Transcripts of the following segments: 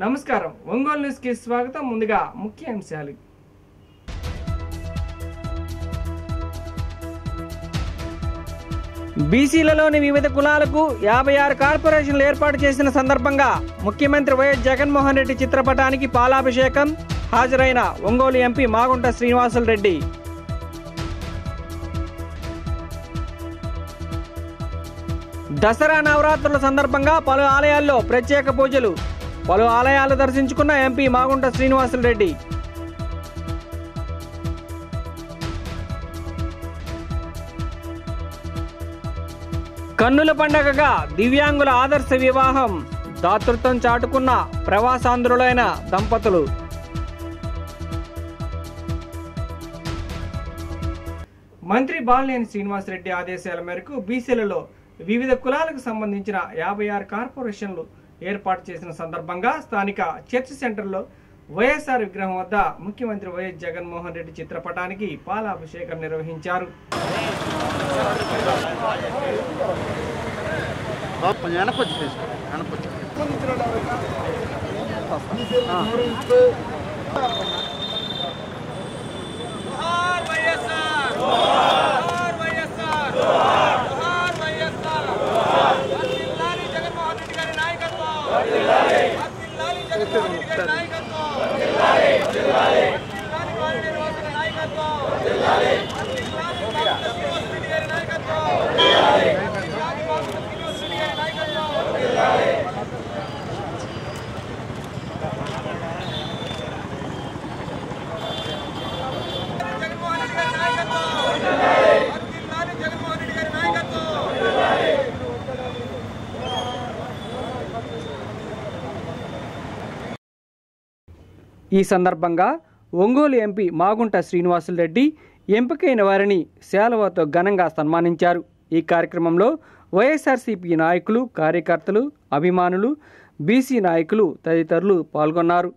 నమస్కారం, ఒంగోలు న్యూస్ కి స్వాగతం. ముందుగా ముఖ్యాంశాలు. బీసీలలోని వివిధ కులాలకు 56 కార్పొరేషన్లు ఏర్పాటు చేసిన సందర్భంగా ముఖ్యమంత్రి వైఎస్ జగన్మోహన్ రెడ్డి చిత్రపటానికి పాలాభిషేకం. హాజరైన ఒంగోలు ఎంపీ మాగుంట శ్రీనివాసులరెడ్డి. దసరా నవరాత్రుల సందర్భంగా పలు ఆలయాల్లో ప్రత్యేక పూజలు. పలు ఆలయాలు దర్శించుకున్న ఎంపీ మాగుంట శ్రీనివాసులరెడ్డి. కన్నుల పండగగా దివ్యాంగుల ఆదర్శ వివాహం. దాతృత్వం చాటుకున్న ప్రవాసాంధ్రులైన దంపతులు. మంత్రి బాలినేని శ్రీనివాసరెడ్డి ఆదేశాల మేరకు బీసీలలో వివిధ కులాలకు సంబంధించిన 56 కార్పొరేషన్లు ఏర్పాటు చేసిన సందర్భంగా స్థానిక చర్చ్ సెంటర్లో వైఎస్ఆర్ విగ్రహం వద్ద ముఖ్యమంత్రి వైఎస్ జగన్మోహన్ రెడ్డి చిత్రపటానికి పాలాభిషేకం నిర్వహించారు. ఈ సందర్భంగా ఒంగోలు ఎంపీ మాగుంట శ్రీనివాసులరెడ్డి ఎంపికైన వారిని శాలువాతో ఘనంగా సన్మానించారు. ఈ కార్యక్రమంలో వైఎస్ఆర్సీపీ నాయకులు, కార్యకర్తలు, అభిమానులు, బీసీ నాయకులు తదితరులు పాల్గొన్నారు.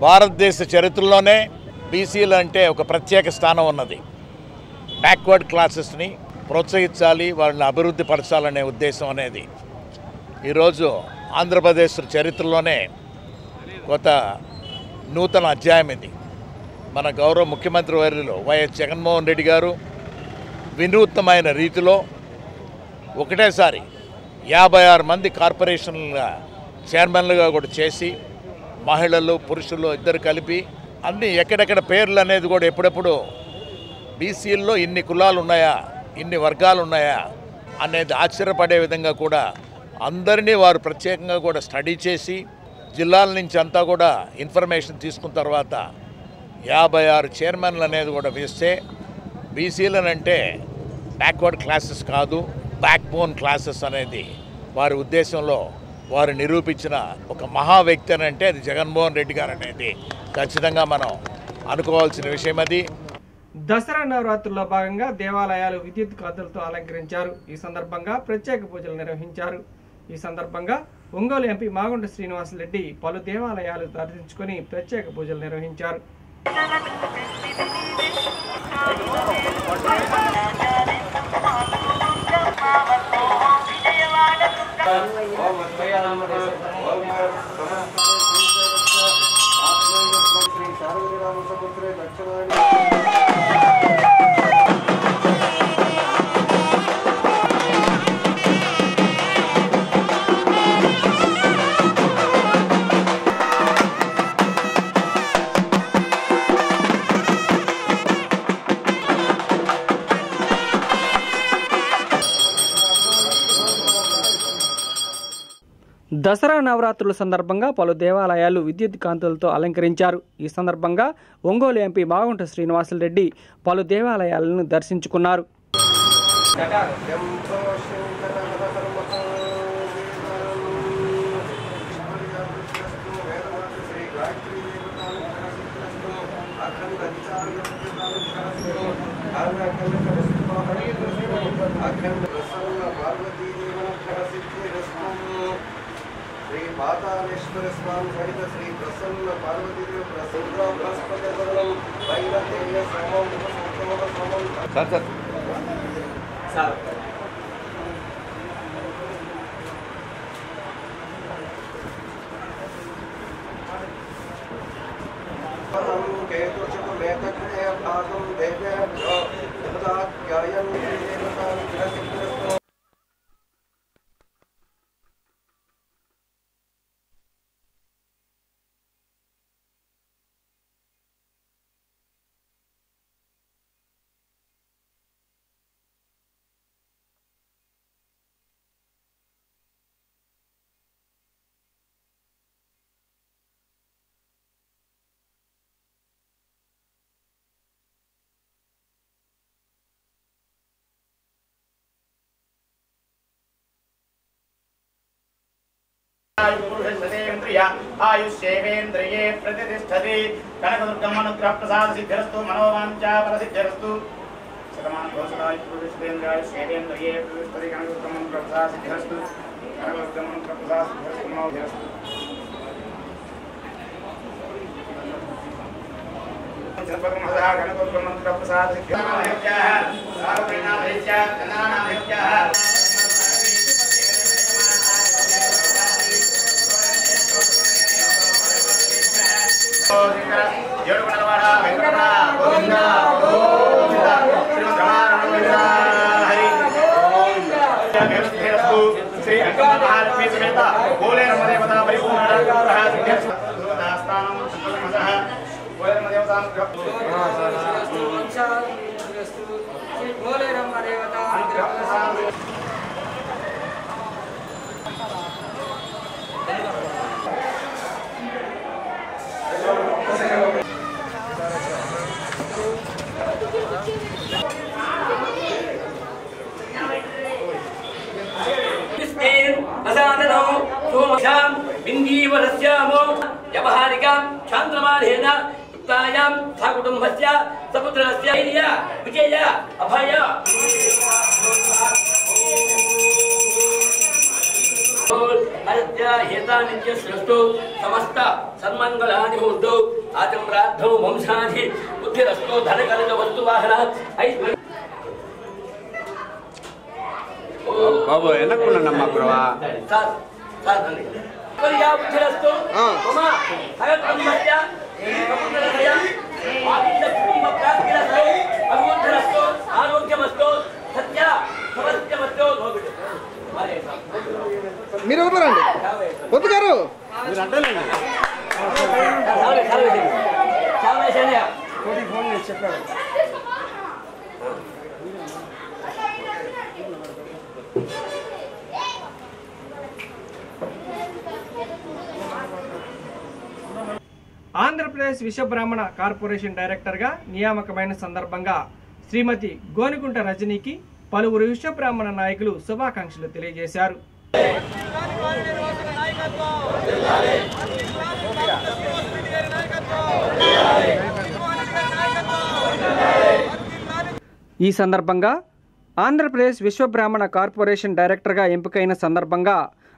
భారతదేశ చరిత్రలోనే బీసీలు అంటే ఒక ప్రత్యేక స్థానం ఉన్నది. బ్యాక్వర్డ్ క్లాసెస్ని ప్రోత్సహించాలి, వాళ్ళని అభివృద్ధి పరచాలనే ఉద్దేశం అనేది ఈరోజు ఆంధ్రప్రదేశ్ చరిత్రలోనే కొత్త నూతన అధ్యాయం ఇది. మన గౌరవ ముఖ్యమంత్రి వర్యులు వైఎస్ జగన్మోహన్ రెడ్డి గారు వినూత్నమైన రీతిలో ఒకటేసారి 56 మంది కార్పొరేషన్ల చైర్మన్లుగా కూడా చేసి మహిళలు, పురుషులు ఇద్దరు కలిపి అన్ని ఎక్కడెక్కడ పేర్లు అనేది కూడా ఎప్పుడెప్పుడు బీసీల్లో ఇన్ని కులాలు ఉన్నాయా, ఇన్ని వర్గాలు ఉన్నాయా అనేది ఆశ్చర్యపడే విధంగా కూడా అందరినీ వారు ప్రత్యేకంగా కూడా స్టడీ చేసి జిల్లాల నుంచి అంతా కూడా ఇన్ఫర్మేషన్ తీసుకున్న తర్వాత 56 చైర్మన్లు అనేది కూడా వేస్తే బీసీలనంటే బ్యాక్వర్డ్ క్లాసెస్ కాదు, బ్యాక్ బోన్ క్లాసెస్ అనేది వారి ఉద్దేశంలో వారు నిరూపించిన ఒక మహా వ్యక్తి అని అంటే అది జగన్మోహన్ రెడ్డి గారు అనేది ఖచ్చితంగా మనం అనుకోవాల్సిన విషయం. అది దసరా నవరాత్రుల్లో భాగంగా దేవాలయాలు విద్యుత్ కాంతులతో అలంకరించారు. ఈ సందర్భంగా ప్రత్యేక పూజలు నిర్వహించారు. ఈ సందర్భంగా ఒంగోలు ఎంపీ మాగుంట శ్రీనివాసులరెడ్డి పలు దేవాలయాలు దర్శించుకొని ప్రత్యేక పూజలు నిర్వహించారు. దసరా నవరాత్రుల సందర్భంగా పలు దేవాలయాలు విద్యుత్ కాంతులతో అలంకరించారు. ఈ సందర్భంగా ఒంగోలు ఎంపీ మాగుంట శ్రీనివాసులరెడ్డి పలు దేవాలయాలను దర్శించుకున్నారు. श्री मातालेश्वर स्वामी सहित श्री प्रसन्न पार्वती देव प्रसन्न बृहस्पति सर्वं वैरतेय सोमं सोमं सर परम केतुचक मेतक्रिय भागं देवेभ्यो उदाख्यायं देवतां विरसितस्तु आयुष्येवेन्द्रिये प्रतिष्ठति कनकदुर्गम अनुग्रह प्रसाद सिद्धिरस्तु मनोवांचा फलसिद्धिरस्तु शतमान घोषणाय आयुष्येवेन्द्रिये प्रतिष्ठति कनकदुर्गम अनुग्रह प्रसाद सिद्धिरस्तु कनकदुर्गम अनुग्रह प्रसाद सिद्धिरस्तु मनोवांचा कनकदुर्गम अनुग्रह प्रसाद सिद्धिरस्तु श्री महालक्ष्मी समेत बोले नमदेवता व्यवहारिका चांद्रमानेन युक्तायां सकुटुंबस्य सपुत्रस्य विजय अभय हेतानित्यस्तु समस्त सन्मंगलानि भवन्तु आचम्राद्धौ वंशाधि बुद्धिरस्तु धनकलित वस्तुवाहन ऐश्वर्य बाबू एनक्कुन्नम्मा गुरुवा सार सार या बुद्धिरस्तु मम सगत्कुटुम्बस्य सपुत्रस्य आदित्यकुटुम्बप्राप्तिरस्तु अभिवृद्धिरस्तु आरोग्यमस्तु सत्य समस्यमस्तु మీరు ఎవరండి పొద్దు గారు మీరు అంటలేండి ఫోన్ చేసి చెప్పారు. ఆంధ్రప్రదేశ్ విశ్వబ్రాహ్మణ కార్పొరేషన్ డైరెక్టర్గా నియామకమైన సందర్భంగా శ్రీమతి గోనిగుంట రజనీకి పలువురు విశ్వబ్రాహ్మణ నాయకులు శుభాకాంక్షలు తెలియజేశారు. ఈ సందర్భంగా ఆంధ్రప్రదేశ్ విశ్వబ్రాహ్మణ కార్పొరేషన్ డైరెక్టర్గా ఎంపికైన సందర్భంగా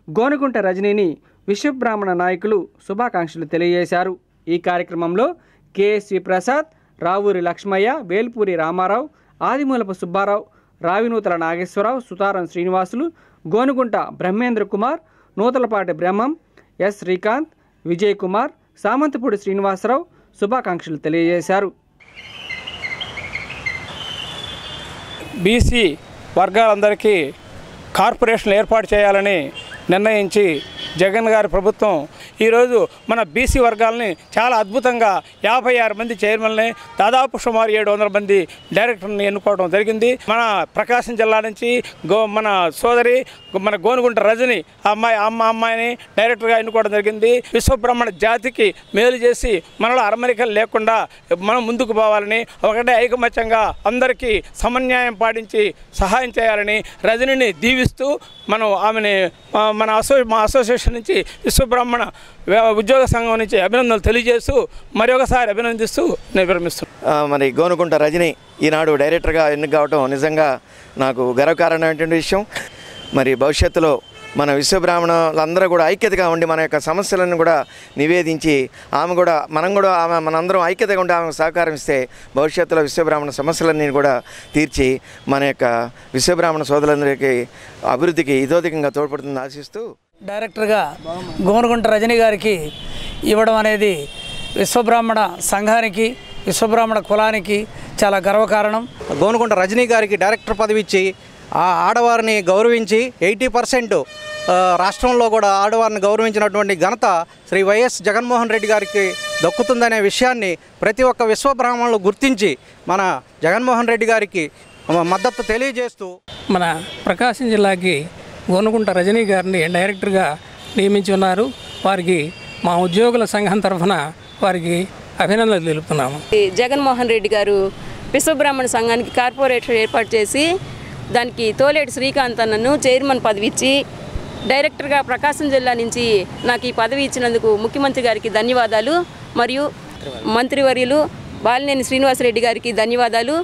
గోనిగుంట రజనీని విశ్వబ్రాహ్మణ నాయకులు శుభాకాంక్షలు తెలియజేశారు. ఈ కార్యక్రమంలో కేఎస్వి ప్రసాద్, రావూరి లక్ష్మయ్య, వేల్పూరి రామారావు, ఆదిమూలపు సుబ్బారావు, రావినూతల నాగేశ్వరరావు, సుతారం శ్రీనివాసులు, గోనుగుంట బ్రహ్మేంద్ర కుమార్, నూతలపాటి బ్రహ్మం, ఎస్ శ్రీకాంత్, విజయ్ కుమార్, సామంతపూడి శ్రీనివాసరావు శుభాకాంక్షలు తెలియజేశారు. బీసీ వర్గాలందరికీ కార్పొరేషన్లు ఏర్పాటు చేయాలని నిర్ణయించి జగన్ గారి ప్రభుత్వం ఈరోజు మన బీసీ వర్గాలని చాలా అద్భుతంగా 56 మంది చైర్మన్ని, దాదాపు సుమారు 700 మంది డైరెక్టర్ని ఎన్నుకోవడం జరిగింది. మన ప్రకాశం జిల్లా నుంచి మన సోదరి మన గోనుగుంట రజని అమ్మాయిని డైరెక్టర్గా ఎన్నుకోవడం జరిగింది. విశ్వబ్రాహ్మణ జాతికి మేలు చేసి మనలో అరమరికలు లేకుండా మనం ముందుకు పోవాలని, ఒకటే ఐకమత్యంగా అందరికీ సమన్యాయం పాటించి సహాయం చేయాలని రజనిని దీవిస్తూ మనం ఆమెని మా అసోసియేషన్ నుంచి విశ్వబ్రాహ్మణ ఉద్యోగ సంఘం నుంచి అభినందనలు తెలియజేస్తూ మరొకసారి అభినందిస్తూ నేను విరమిస్తున్నాను. మరి గోనుగుంట రజని ఈనాడు డైరెక్టర్గా ఎన్నిక కావడం నిజంగా నాకు గర్వకారణమైనటువంటి విషయం. మరి భవిష్యత్తులో మన విశ్వబ్రాహ్మణులందరూ కూడా ఐక్యతగా ఉండి మన యొక్క సమస్యలను కూడా నివేదించి మనందరం ఐక్యతగా ఉండి ఆమెకు సహకారం ఇస్తే భవిష్యత్తులో విశ్వబ్రాహ్మణ సమస్యలన్నీ కూడా తీర్చి మన యొక్క విశ్వబ్రాహ్మణ సోదరులందరికీ అభివృద్ధికి ఇతోధికంగా తోడ్పడుతుందని ఆశిస్తూ డైరెక్టర్గా గోనుగుంట రజని గారికి ఇవ్వడం అనేది విశ్వబ్రాహ్మణ సంఘానికి, విశ్వబ్రాహ్మణ కులానికి చాలా గర్వకారణం. గోనుగుంట రజనీ గారికి డైరెక్టర్ పదవి ఇచ్చి ఆ ఆడవారిని గౌరవించి 80% రాష్ట్రంలో కూడా ఆడవారిని గౌరవించినటువంటి ఘనత శ్రీ వైఎస్ జగన్మోహన్ రెడ్డి గారికి దక్కుతుందనే విషయాన్ని ప్రతి ఒక్క విశ్వబ్రాహ్మణులు గుర్తించి మన జగన్మోహన్ రెడ్డి గారికి మద్దతు తెలియజేస్తూ మన ప్రకాశం జిల్లాకి గోనుగుంట రజనీ గారిని డైరెక్టర్గా నియమించి ఉన్నారు. వారికి మా ఉద్యోగుల సంఘం తరఫున వారికి అభినందనలు తెలుపుతున్నాము. జగన్మోహన్ రెడ్డి గారు విశ్వబ్రాహ్మణ సంఘానికి కార్పొరేటర్ ఏర్పాటు చేసి దానికి తోలేటి శ్రీకాంత్ అన్నను చైర్మన్ పదవి ఇచ్చి డైరెక్టర్గా ప్రకాశం జిల్లా నుంచి నాకు ఈ పదవి ఇచ్చినందుకు ముఖ్యమంత్రి గారికి ధన్యవాదాలు, మరియు మంత్రివర్యులు బాలినేని శ్రీనివాసరెడ్డి గారికి ధన్యవాదాలు.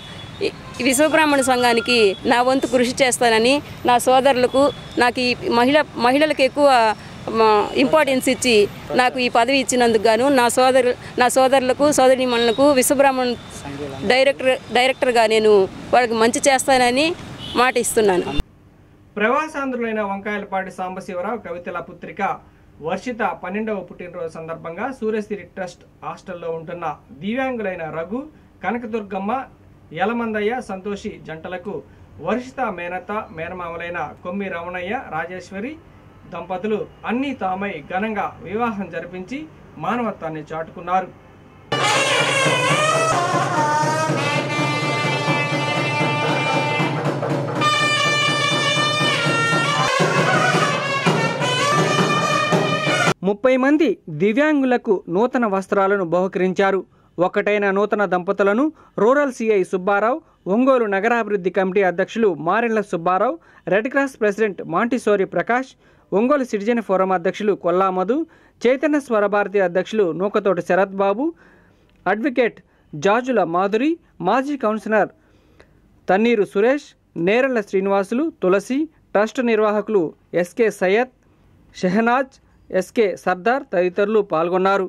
విశ్వబ్రాహ్మణ సంఘానికి నా వంతు కృషి చేస్తానని, నా సోదరులకు, నాకు ఈ మహిళలకు ఎక్కువ ఇంపార్టెన్స్ ఇచ్చి నాకు ఈ పదవి ఇచ్చినందుకు గాను నా సోదరులకు సోదరీమణులకు విశ్వబ్రాహ్మణ డైరెక్టర్గా నేను వాళ్ళకి మంచి చేస్తానని మాట ఇస్తున్నాను. ప్రవాసాంధ్రులైన వంకాయలపాటి సాంబశివరావు కవితల పుత్రిక వర్షిత 12వ పుట్టినరోజు సందర్భంగా సూర్యశ్రీ ట్రస్ట్ హాస్టల్లో ఉంటున్న దివ్యాంగులైన రఘు, కనకదుర్గమ్మ, యలమందయ్య, సంతోషి జంటలకు వర్షిత మేనమామలైన కొమ్మి రమణయ్య, రాజేశ్వరి దంపతులు అన్నీ తామై ఘనంగా వివాహం జరిపించి మానవత్వాన్ని చాటుకున్నారు. ముప్పై మంది దివ్యాంగులకు నూతన వస్త్రాలను బహుకరించారు. ఒకటైన నూతన దంపతులను రూరల్ సిఐ సుబ్బారావు, ఒంగోలు నగరాభివృద్ధి కమిటీ అధ్యక్షులు Marella Subbarao, red cross president Montessori Prakash, Ongole citizen forum అధ్యక్షులు కొల్లా మధు, చైతన్య స్వరభారతి అధ్యక్షులు నూకతోటి శరత్ బాబు, అడ్వకేట్ జాజుల మాధురి, మాజీ కౌన్సిలర్ తన్నీరు సురేష్, నేరళ్ల శ్రీనివాసులు, తులసి, ట్రస్ట్ నిర్వాహకులు ఎస్కే సయ్యద్, షెహనాజ్, ఎస్కే సర్దార్ తదితరులు పాల్గొన్నారు.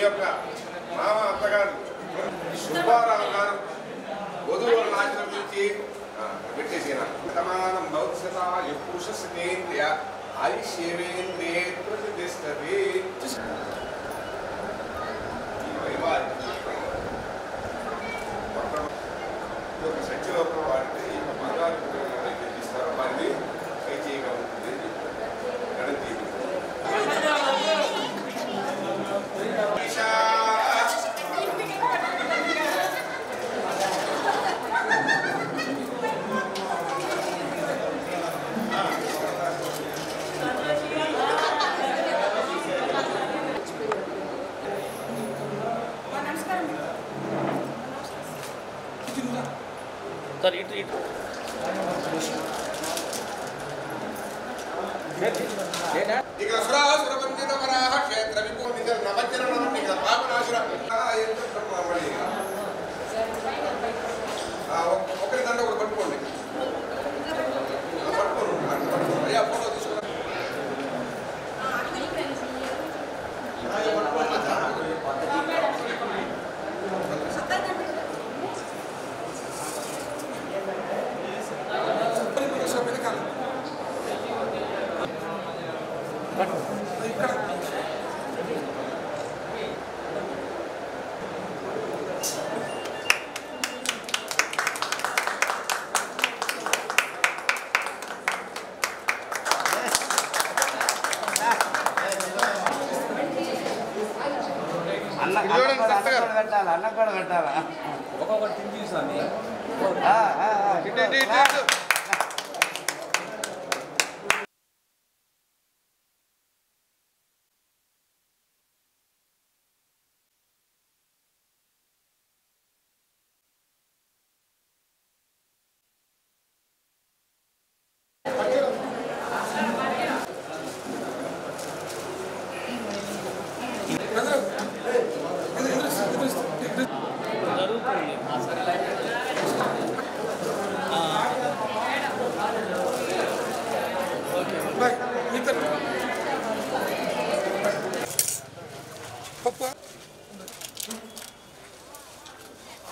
యొక్క మామ అత్తగారు సుబ్బారావు గారు వధువులను ఆశీర్వదించి పెట్టేసిన సమానం భౌతికత పురుషేంద్రియ ఆయుష్యేంద్రియే ప్రతిష్టతి సంచిలో వాడితే ఈ బంగారు ఇస్తారో వారిని చేయగా ఉంటుంది గణతి సార్ ఇటు ఇటు ఇక్కడ సురాసుర వందిత వరాహ క్షేత్ర విభూమి నవచరణ ఇక్కడ పాపనాశుర ఒకరి దండ ఒకటి పట్టుకోండి పట్టుకోండి అయ్యా ఫోటో తీసుకున్నా అన్న కూడా పెట్టాలా ఒక్కొక్కటి తినిపిస్తాను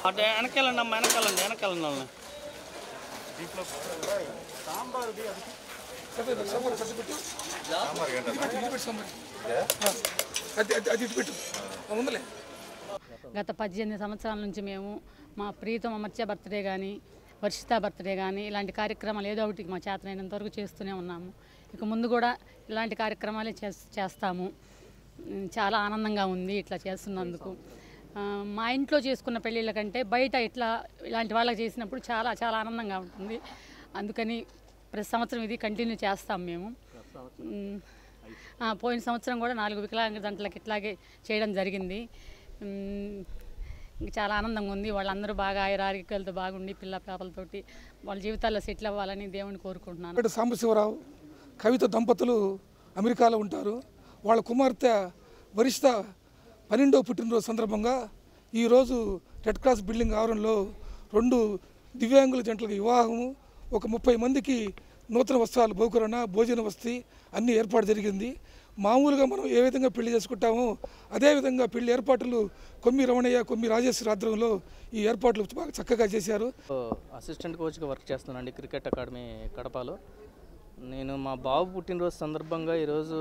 అటు వెనకాలండి అమ్మ వెనకాలండి గత 18 సంవత్సరాల నుంచి మేము మా ప్రీతం అమర్త్య బర్త్డే కానీ వర్షిత బర్త్డే కానీ ఇలాంటి కార్యక్రమాలు ఏదో ఒకటి మా చేతనైనంత వరకు చేస్తూనే ఉన్నాము. ఇక ముందు కూడా ఇలాంటి కార్యక్రమాలే చేస్తాము. చాలా ఆనందంగా ఉంది ఇట్లా చేస్తున్నందుకు. మా ఇంట్లో చేసుకున్న పెళ్ళిళ్ళ కంటే బయట ఇలాంటి వాళ్ళకి చేసినప్పుడు చాలా చాలా ఆనందంగా ఉంటుంది. అందుకని ప్రతి సంవత్సరం ఇది కంటిన్యూ చేస్తాం మేము. పోయిన సంవత్సరం కూడా 4 వికలాంగ జంటలకు ఇట్లాగే చేయడం జరిగింది. చాలా ఆనందంగా ఉంది. వాళ్ళందరూ బాగా ఆరోగ్యాలతో బాగుండి పిల్ల పాపలతోటి వాళ్ళ జీవితాల్లో సెటిల్ అవ్వాలని దేవుని కోరుకుంటున్నాను. సాంబశివరావు కవిత దంపతులు అమెరికాలో ఉంటారు. వాళ్ళ కుమార్తె వరిష్ట 12వ పుట్టినరోజు సందర్భంగా ఈరోజు రెడ్ క్రాస్ బిల్డింగ్ ఆవరణలో 2 దివ్యాంగుల జంటలకు వివాహము, ఒక 30 మందికి నూతన వస్త్రాలు బహుకరణ, భోజన వసతి అన్నీ ఏర్పాటు జరిగింది. మామూలుగా మనం ఏ విధంగా పెళ్లి చేసుకుంటామో అదేవిధంగా పెళ్లి ఏర్పాట్లు కొమ్మి రమణయ్య, కొమ్మి రాజేశ్వరి ఆధ్వర్యంలో ఈ ఏర్పాట్లు బాగా చక్కగా చేశారు. అసిస్టెంట్ కోచ్గా వర్క్ చేస్తున్నానండి క్రికెట్ అకాడమీ కడపలో. నేను మా బాబు పుట్టినరోజు సందర్భంగా ఈరోజు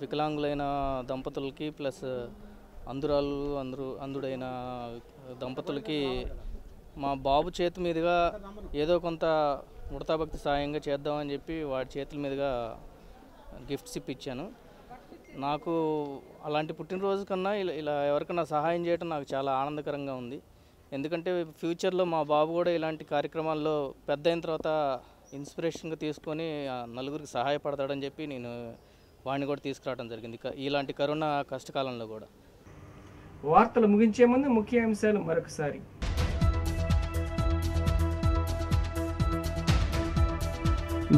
వికలాంగులైన దంపతులకి ప్లస్ అందుడైన దంపతులకి మా బాబు చేతి మీదుగా ఏదో కొంత ముడతాభక్తి సాయంగా చేద్దామని చెప్పి వాడి చేతుల మీదుగా గిఫ్ట్స్ ఇప్పించాను. నాకు అలాంటి పుట్టినరోజు కన్నా ఇలా ఎవరికైనా సహాయం చేయడం నాకు చాలా ఆనందకరంగా ఉంది. ఎందుకంటే ఫ్యూచర్లో మా బాబు కూడా ఇలాంటి కార్యక్రమాల్లో పెద్ద అయిన తర్వాత ఇన్స్పిరేషన్గా తీసుకొని నలుగురికి సహాయపడతాడని చెప్పి నేను వాడిని కూడా తీసుకురావడం జరిగింది ఇలాంటి కరోనా కష్టకాలంలో కూడా. వార్తలు ముగించే ముందు ముఖ్య అంశాలు మరొకసారి.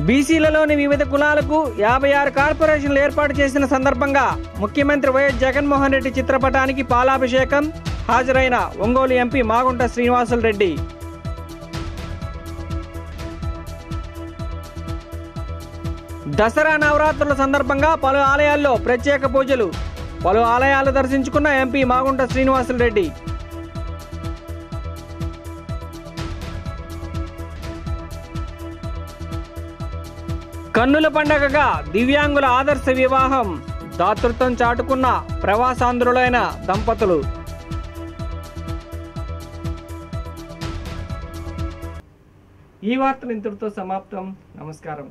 బీసీలలోని వివిధ కులాలకు 56 కార్పొరేషన్లు ఏర్పాటు చేసిన సందర్భంగా ముఖ్యమంత్రి వైఎస్ జగన్మోహన్ రెడ్డి చిత్రపటానికి పాలాభిషేకం. హాజరైన ఒంగోలు ఎంపీ మాగుంట శ్రీనివాసులు రెడ్డి. దసరా నవరాత్రుల సందర్భంగా పలు ఆలయాల్లో ప్రత్యేక పూజలు. పలు ఆలయాలు దర్శించుకున్న ఎంపీ మాగుంట శ్రీనివాసులరెడ్డి. కన్నుల పండగగా దివ్యాంగుల ఆదర్శ వివాహం, దాతృత్వం చాటుకున్న ప్రవాసాంధ్రులైన దంపతులు. ఈ వార్తలు ఇంతటితో సమాప్తం. నమస్కారం.